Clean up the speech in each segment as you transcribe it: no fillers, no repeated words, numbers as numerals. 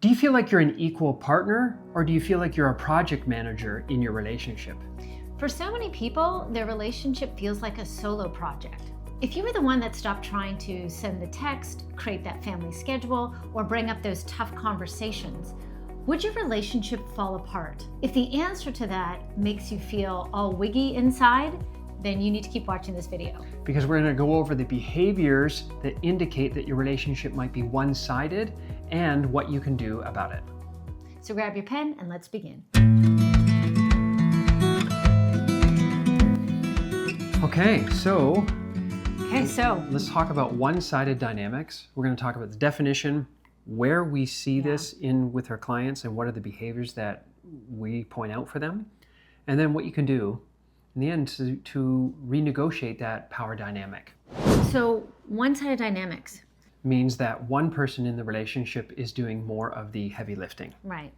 Do you feel like you're an equal partner, or do you feel like you're a project manager in your relationship? For so many people, their relationship feels like a solo project. If you were the one that stopped trying to send the text, create that family schedule, or bring up those tough conversations, would your relationship fall apart? If the answer to that makes you feel all wiggy inside, then you need to keep watching this video. Because we're going to go over the behaviors that indicate that your relationship might be one-sided and what you can do about it. So grab your pen and let's begin. Okay, so let's talk about one-sided dynamics. We're going to talk about the definition, where we see this with our clients, and what are the behaviors that we point out for them, and then what you can do in the end to renegotiate that power dynamic. So one-sided dynamics means that one person in the relationship is doing more of the heavy lifting. Right.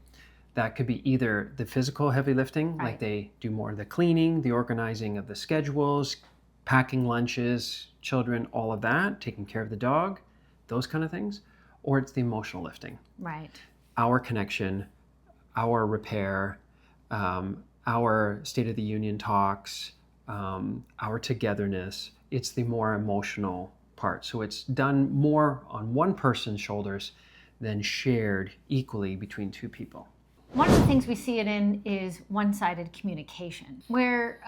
That could be either the physical heavy lifting, like they do more of the cleaning, the organizing of the schedules, packing lunches, children, all of that, taking care of the dog, those kind of things, or it's the emotional lifting. Right. Our connection, our repair, our State of the Union talks, our togetherness. It's the more emotional part. So it's done more on one person's shoulders than shared equally between two people. One of the things we see it in is one-sided communication, where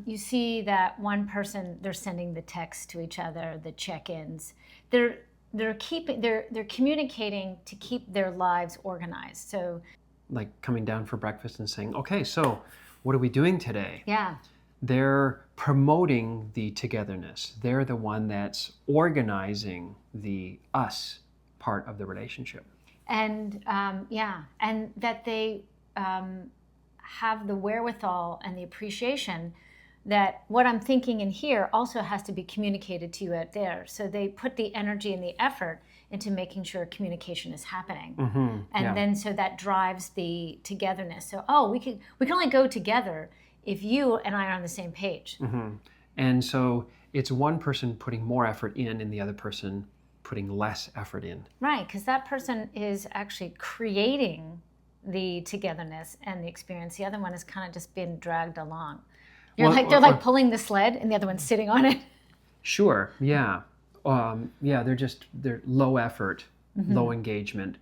you see that one person, they're sending the texts to each other, the check-ins. They're communicating to keep their lives organized. So, like coming down for breakfast and saying, "Okay, so what are we doing today?" Yeah. They're promoting the togetherness. They're the one that's organizing the us part of the relationship. And and that they have the wherewithal and the appreciation that what I'm thinking in here also has to be communicated to you out there. So they put the energy and the effort into making sure communication is happening. Mm-hmm. And then so that drives the togetherness. So, we can only go together if you and I are on the same page. Mm-hmm. And so it's one person putting more effort in and the other person putting less effort in. Right, because that person is actually creating the togetherness and the experience. The other one is kind of just being dragged along. They're like pulling the sled and the other one's sitting on it. Sure, yeah. They're low effort, low engagement,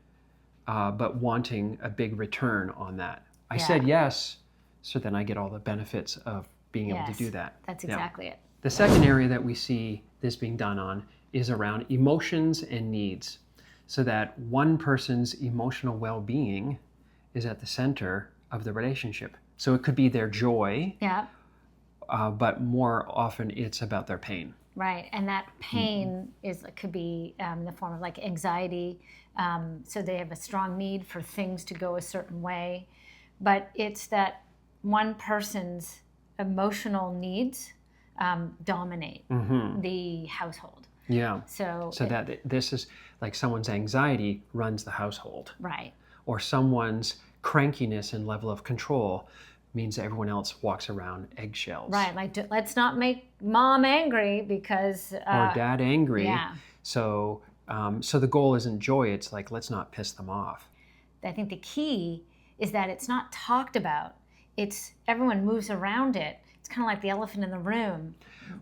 but wanting a big return on that. I said yes, so then I get all the benefits of being able to do that. That's exactly it. The second area that we see this being done on is around emotions and needs, so that one person's emotional well-being is at the center of the relationship. So it could be their joy, but more often it's about their pain. Right, and that pain could be in the form of like anxiety. So they have a strong need for things to go a certain way, but it's that one person's emotional needs dominate the household. Yeah. So that this is like someone's anxiety runs the household. Right. Or someone's crankiness and level of control means everyone else walks around eggshells. Right. Like, let's not make mom angry because... or dad angry. Yeah. So the goal isn't joy. It's like, let's not piss them off. I think the key is that it's not talked about. It's everyone moves around it. It's kind of like the elephant in the room.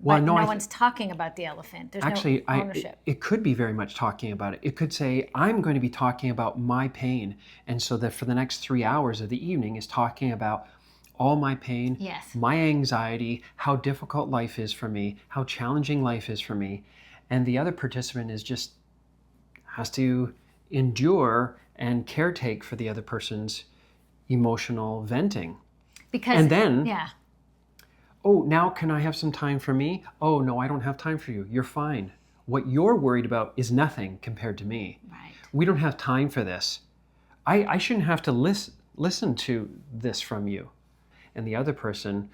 Well, but no one's talking about the elephant. There's no ownership. It could be very much talking about it. It could say, I'm going to be talking about my pain. And so that for the next 3 hours of the evening is talking about all my pain, my anxiety, how difficult life is for me, how challenging life is for me. And the other participant has to endure and caretake for the other person's emotional venting. And then, oh, now can I have some time for me? Oh, no, I don't have time for you. You're fine. What you're worried about is nothing compared to me. Right. We don't have time for this. I shouldn't have to listen to this from you. And the other person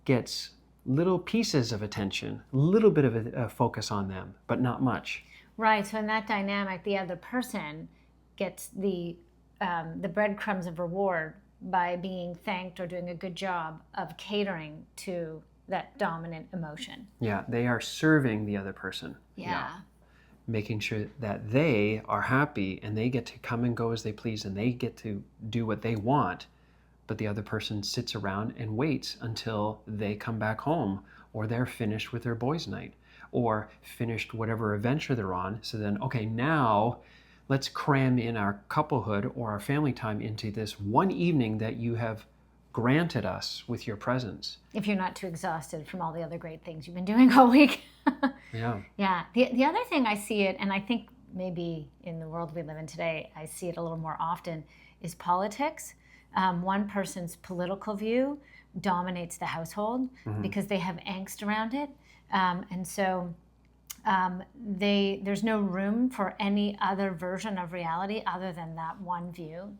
gets little pieces of attention, a little bit of a focus on them, but not much. Right. So in that dynamic, the other person gets the breadcrumbs of reward by being thanked or doing a good job of catering to that dominant emotion. Yeah, they are serving the other person. Yeah. making sure that they are happy and they get to come and go as they please and they get to do what they want, but the other person sits around and waits until they come back home or they're finished with their boys' night or finished whatever adventure they're on. So then, okay, now let's cram in our couplehood or our family time into this one evening that you have granted us with your presence. If you're not too exhausted from all the other great things you've been doing all week. Yeah. Yeah. The other thing I see it, and I think maybe in the world we live in today, I see it a little more often, is politics. One person's political view dominates the household because they have angst around it. And so there's no room for any other version of reality other than that one view.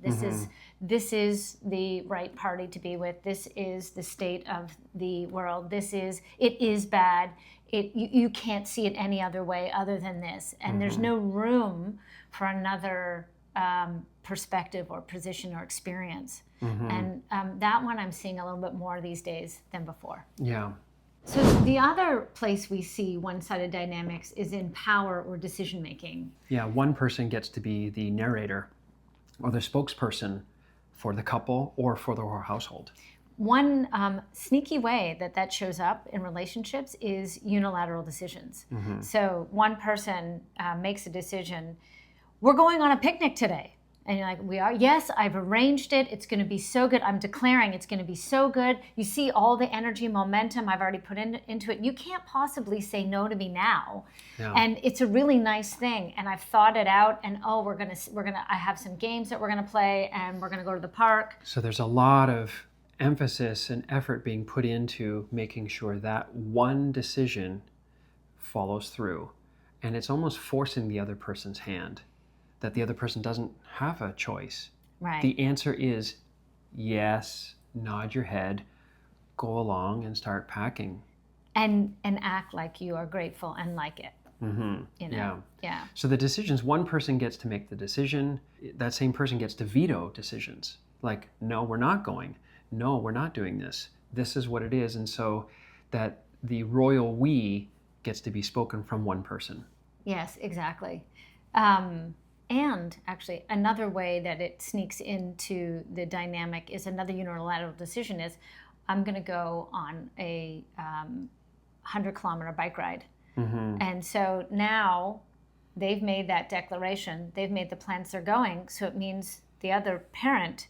This is the right party to be with. This is the state of the world. It is bad. You can't see it any other way other than this. And there's no room for another perspective or position or experience. And that one I'm seeing a little bit more these days than before. Yeah. So the other place we see one-sided dynamics is in power or decision making. Yeah, one person gets to be the narrator or the spokesperson for the couple or for the whole household. One sneaky way that shows up in relationships is unilateral decisions. So one person makes a decision, we're going on a picnic today. And you're like, we are? Yes, I've arranged it. It's going to be so good. I'm declaring it's going to be so good. You see all the energy, momentum I've already put into it. You can't possibly say no to me now. Yeah. And it's a really nice thing. And I've thought it out. And I have some games that we're going to play, and we're going to go to the park. So there's a lot of emphasis and effort being put into making sure that one decision follows through. And it's almost forcing the other person's hand, that the other person doesn't have a choice. Right. The answer is yes, nod your head, go along and start packing. And act like you are grateful and like it. You know? Yeah. So the decisions, one person gets to make the decision, that same person gets to veto decisions. Like, no, we're not going. No, we're not doing this. This is what it is. And so that the royal we gets to be spoken from one person. Yes, exactly. And actually, another way that it sneaks into the dynamic is another unilateral decision is, I'm going to go on a 100-kilometer bike ride. And so now they've made that declaration. They've made the plans they're going. So it means the other parent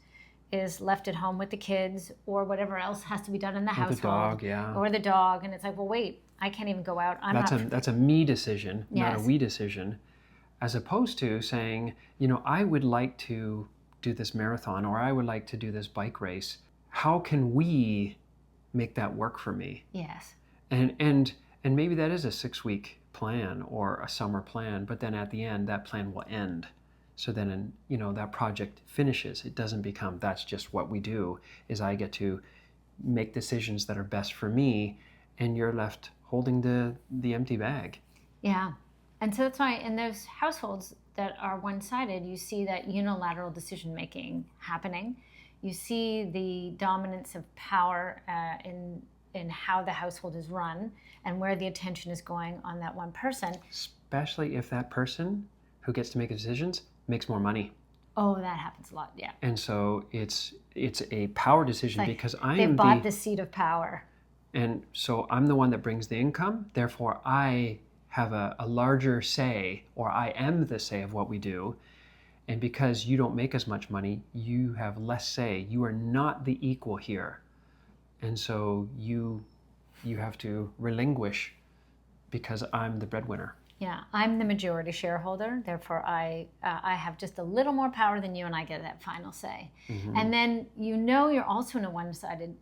is left at home with the kids or whatever else has to be done in the household. The dog, yeah. Or the dog. And it's like, well, wait, I can't even go out. That's a me decision, yes. Not a we decision. As opposed to saying, I would like to do this marathon or I would like to do this bike race. How can we make that work for me? Yes. And maybe that is a 6-week plan or a summer plan, but then at the end, that plan will end. So then, that project finishes. It doesn't become, that's just what we do, is I get to make decisions that are best for me and you're left holding the empty bag. Yeah. And so that's why in those households that are one-sided, you see that unilateral decision-making happening. You see the dominance of power in how the household is run and where the attention is going on that one person. Especially if that person who gets to make decisions makes more money. Oh, that happens a lot, yeah. And so it's a power decision because they've bought the seat of power. And so I'm the one that brings the income, therefore I have a larger say, or I am the say of what we do. And because you don't make as much money, you have less say. You are not the equal here. And so you have to relinquish because I'm the breadwinner. Yeah, I'm the majority shareholder, therefore I have just a little more power than you and I get that final say. And then you're also in a one-sided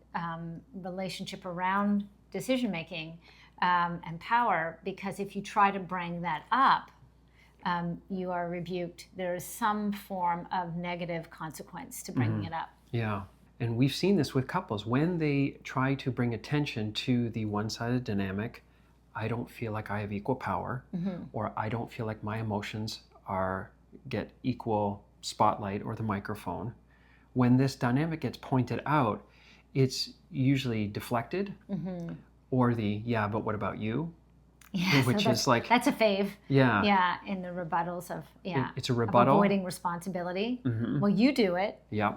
relationship around decision-making and power, because if you try to bring that up, you are rebuked. There is some form of negative consequence to bringing it up. Yeah, and we've seen this with couples. When they try to bring attention to the one-sided dynamic, I don't feel like I have equal power, or I don't feel like my emotions get equal spotlight or the microphone. When this dynamic gets pointed out, it's usually deflected, or yeah, but what about you? Yeah, which is like, that's a fave. Yeah. Yeah, in the rebuttals of, it's a rebuttal. Of avoiding responsibility. Well, you do it. Yeah.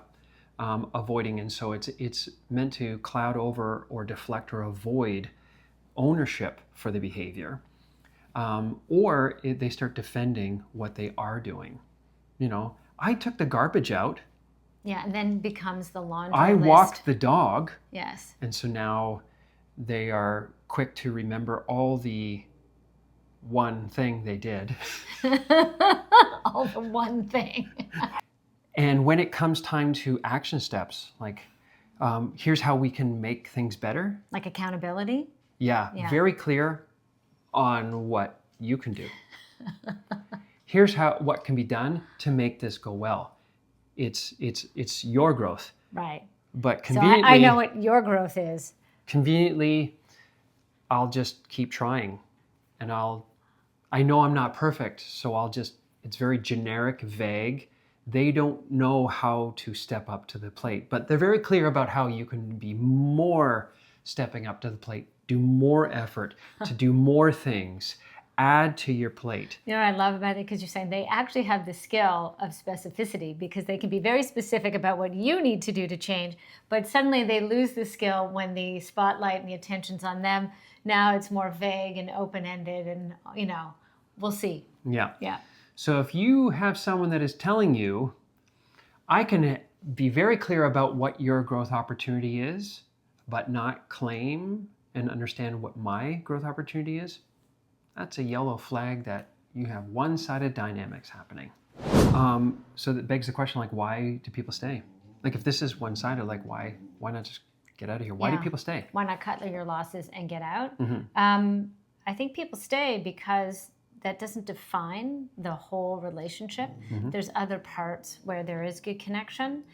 Avoiding. And so it's meant to cloud over or deflect or avoid ownership for the behavior. Or they start defending what they are doing. I took the garbage out. Yeah, and then becomes the laundry I list. walked the dog. Yes. And so now they are quick to remember all the one thing they did. All the one thing. And when it comes time to action steps, like here's how we can make things better. Like accountability? Yeah, very clear on what you can do. Here's what can be done to make this go well. It's your growth. Right. But conveniently, so I know what your growth is. Conveniently, I'll just keep trying, and I know I'm not perfect, so it's very generic, vague. They don't know how to step up to the plate, but they're very clear about how you can be more stepping up to the plate, do more effort, to do more things, add to your plate. You know what I love about it? Because you're saying they actually have the skill of specificity, because they can be very specific about what you need to do to change, but suddenly they lose the skill when the spotlight and the attention's on them. Now it's more vague and open-ended, and we'll see. Yeah. Yeah. So if you have someone that is telling you, I can be very clear about what your growth opportunity is, but not claim and understand what my growth opportunity is, that's a yellow flag that you have one-sided dynamics happening. So that begs the question, like, why do people stay? Like, if this is one-sided, like, why not just get out of here? Why do people stay? Why not cut your losses and get out? Mm-hmm. I think people stay because that doesn't define the whole relationship. Mm-hmm. There's other parts where there is good connection.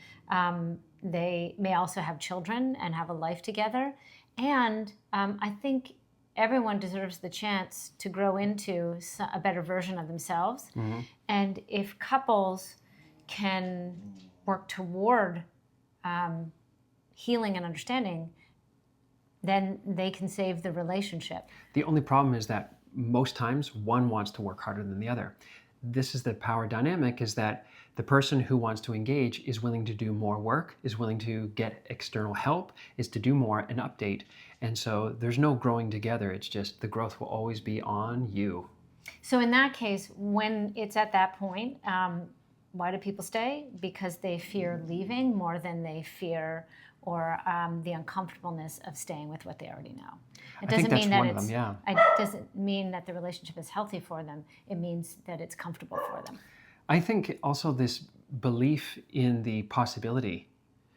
They may also have children and have a life together. And I think everyone deserves the chance to grow into a better version of themselves. Mm-hmm. And if couples can work toward healing and understanding, then they can save the relationship. The only problem is that most times one wants to work harder than the other. This is the power dynamic, is that the person who wants to engage is willing to do more work, is willing to get external help, is to do more and update. And so there's no growing together. It's just the growth will always be on you. So in that case, when it's at that point, why do people stay? Because they fear leaving more than they fear or the uncomfortableness of staying with what they already know. It doesn't mean that it doesn't mean that the relationship is healthy for them. It means that it's comfortable for them. I think also this belief in the possibility.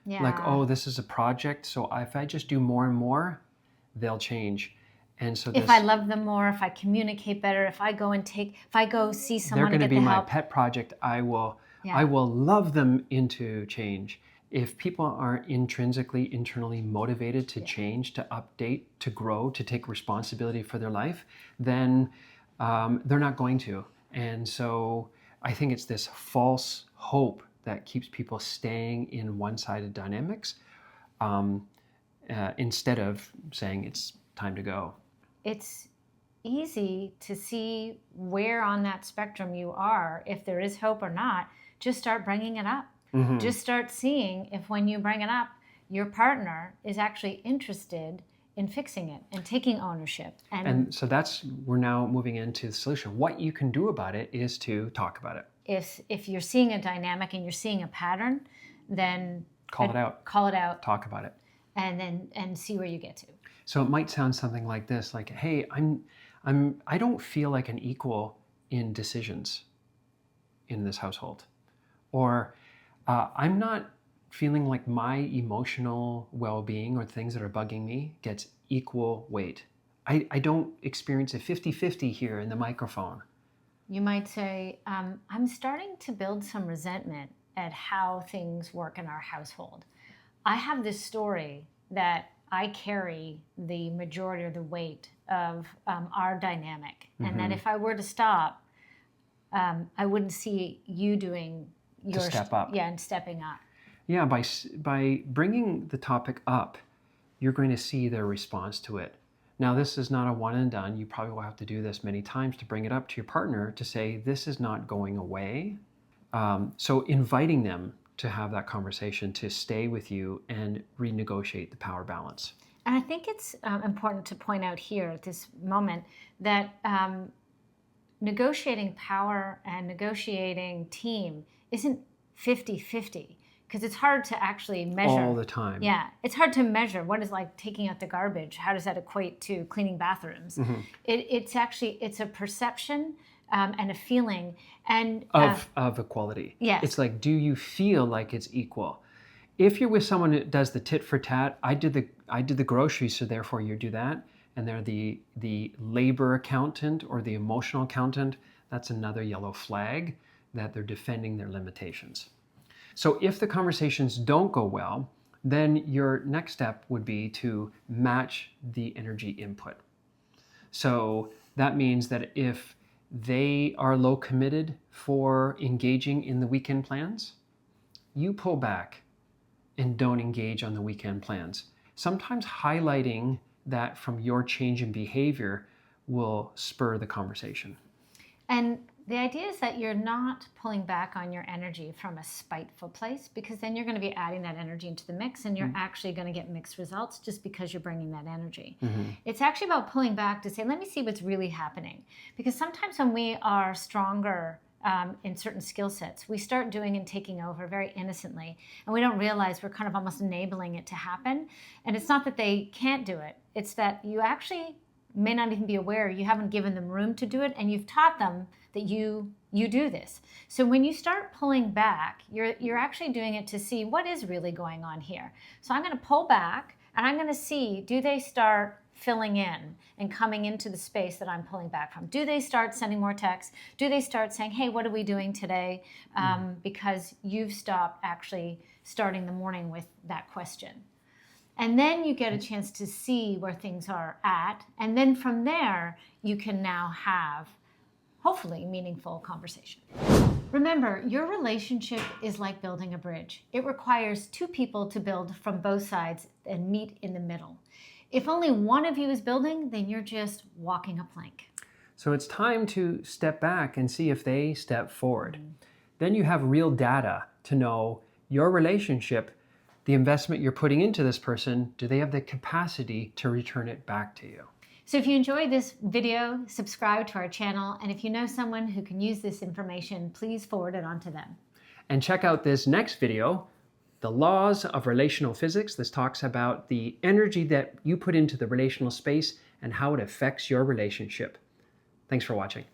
Yeah. Like, oh, this is a project, so if I just do more and more, they'll change. And so if I love them more, if I communicate better, if I go see someone, they're going to be my pet project. I will love them into change. If people aren't intrinsically, internally motivated to change, to update, to grow, to take responsibility for their life, then they're not going to. And so I think it's this false hope that keeps people staying in one-sided dynamics instead of saying it's time to go. It's easy to see where on that spectrum you are, if there is hope or not. Just start bringing it up. Mm-hmm. Just start seeing if when you bring it up, your partner is actually interested in fixing it and taking ownership. And so we're now moving into the solution. What you can do about it is to talk about it. If you're seeing a dynamic and you're seeing a pattern, then call it out. Talk about it. And see where you get to. So it might sound something like this, like, hey, I don't feel like an equal in decisions in this household. Or I'm not feeling like my emotional well-being or things that are bugging me gets equal weight. I don't experience a 50-50 here in the microphone. You might say, I'm starting to build some resentment at how things work in our household. I have this story that I carry the majority or the weight of our dynamic. Mm-hmm. And that if I were to stop, I wouldn't see you doing to step up. Yeah, and stepping up. Yeah, by bringing the topic up, you're going to see their response to it. Now, this is not a one and done. You probably will have to do this many times to bring it up to your partner to say, this is not going away. So inviting them to have that conversation, to stay with you and renegotiate the power balance. And I think it's important to point out here at this moment that negotiating power and negotiating team isn't 50-50. Because it's hard to actually measure. All the time. Yeah, it's hard to measure. What is like taking out the garbage? How does that equate to cleaning bathrooms? Mm-hmm. It's a perception and a feeling and of equality. Yes. It's like, do you feel like it's equal? If you're with someone that does the tit for tat, I did the groceries, so therefore you do that, and they're the labor accountant or the emotional accountant, that's another yellow flag that they're defending their limitations. So if the conversations don't go well, then your next step would be to match the energy input. So that means that if they are low committed for engaging in the weekend plans, you pull back and don't engage on the weekend plans. Sometimes highlighting that from your change in behavior will spur the conversation. And the idea is that you're not pulling back on your energy from a spiteful place, because then you're going to be adding that energy into the mix and you're actually going to get mixed results just because you're bringing that energy. Mm-hmm. It's actually about pulling back to say, let me see what's really happening. Because sometimes when we are stronger in certain skill sets, we start doing and taking over very innocently, and we don't realize we're kind of almost enabling it to happen. And it's not that they can't do it, it's that you actually may not even be aware, you haven't given them room to do it, and you've taught them that you do this. So when you start pulling back, you're actually doing it to see what is really going on here. So I'm going to pull back and I'm going to see, do they start filling in and coming into the space that I'm pulling back from? Do they start sending more texts? Do they start saying, hey, what are we doing today? Because you've stopped actually starting the morning with that question. And then you get a chance to see where things are at. And then from there, you can now have, hopefully, meaningful conversation. Remember, your relationship is like building a bridge. It requires two people to build from both sides and meet in the middle. If only one of you is building, then you're just walking a plank. So it's time to step back and see if they step forward. Then you have real data to know your relationship, the investment you're putting into this person, do they have the capacity to return it back to you? So if you enjoyed this video, subscribe to our channel. And if you know someone who can use this information, please forward it on to them. And check out this next video, The Laws of Relational Physics. This talks about the energy that you put into the relational space and how it affects your relationship. Thanks for watching.